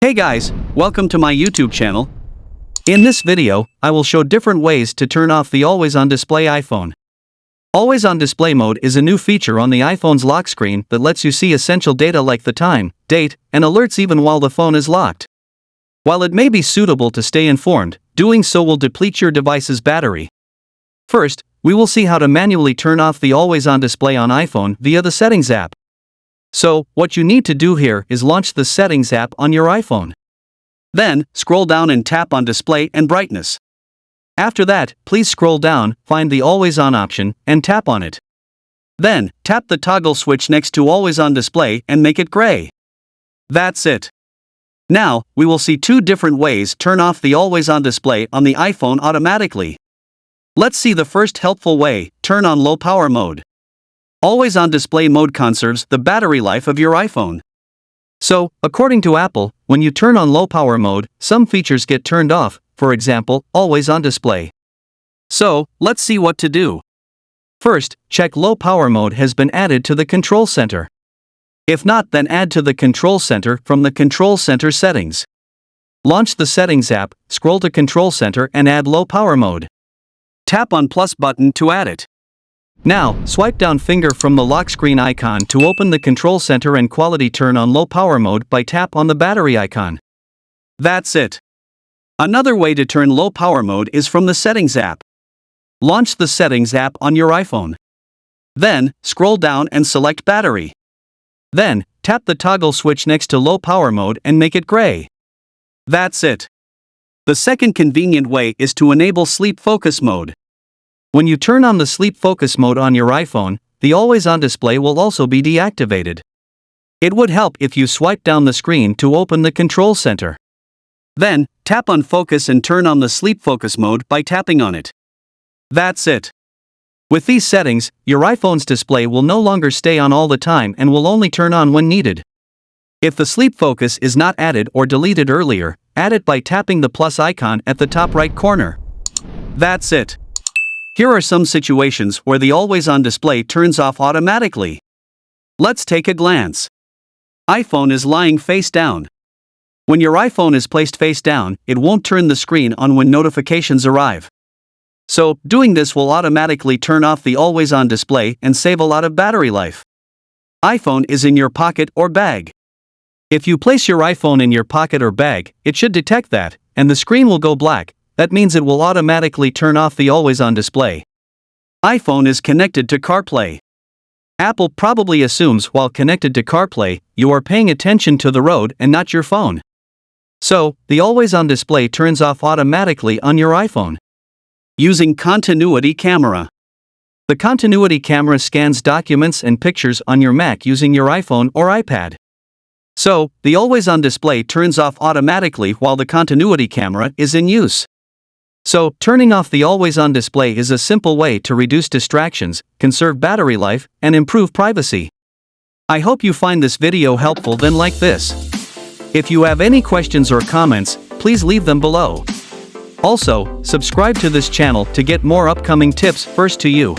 Hey guys, welcome to my YouTube channel. In this video, I will show different ways to turn off the Always On Display iPhone. Always On Display mode is a new feature on the iPhone's lock screen that lets you see essential data like the time, date, and alerts even while the phone is locked. While it may be suitable to stay informed, doing so will deplete your device's battery. First, we will see how to manually turn off the Always On Display on iPhone via the Settings app. So, what you need to do here is launch the Settings app on your iPhone. Then, scroll down and tap on Display and Brightness. After that, please scroll down, find the Always On option, and tap on it. Then, tap the toggle switch next to Always On Display and make it gray. That's it. Now, we will see two different ways turn off the Always On Display on the iPhone automatically. Let's see the first helpful way, turn on low power mode. Always On Display mode conserves the battery life of your iPhone. So, according to Apple, when you turn on low power mode, some features get turned off, for example, Always On Display. So, let's see what to do. First, check low power mode has been added to the control center. If not, then add to the control center from the control center settings. Launch the Settings app, scroll to Control Center and add low power mode. Tap on plus button to add it. Now, swipe down finger from the lock screen icon to open the control center and quality turn on low power mode by tap on the battery icon. That's it. Another way to turn low power mode is from the Settings app. Launch the Settings app on your iPhone. Then, scroll down and select Battery. Then, tap the toggle switch next to low power mode and make it gray. That's it. The second convenient way is to enable Sleep Focus mode. When you turn on the Sleep Focus mode on your iPhone, the Always On Display will also be deactivated. It would help if you swipe down the screen to open the control center. Then, tap on Focus and turn on the Sleep Focus mode by tapping on it. That's it. With these settings, your iPhone's display will no longer stay on all the time and will only turn on when needed. If the Sleep Focus is not added or deleted earlier, add it by tapping the plus icon at the top right corner. That's it. Here are some situations where the Always On Display turns off automatically. Let's take a glance. iPhone is lying face down. When your iPhone is placed face down, it won't turn the screen on when notifications arrive. So, doing this will automatically turn off the Always On Display and save a lot of battery life. iPhone is in your pocket or bag. If you place your iPhone in your pocket or bag, it should detect that, and the screen will go black. That means it will automatically turn off the Always On Display. iPhone is connected to CarPlay. Apple probably assumes while connected to CarPlay, you are paying attention to the road and not your phone. So, the Always On Display turns off automatically on your iPhone. Using Continuity Camera. The Continuity Camera scans documents and pictures on your Mac using your iPhone or iPad. So, the Always On Display turns off automatically while the Continuity Camera is in use. So, turning off the Always On Display is a simple way to reduce distractions, conserve battery life, and improve privacy. I hope you find this video helpful. Then like this. If you have any questions or comments, please leave them below. Also, subscribe to this channel to get more upcoming tips first to you.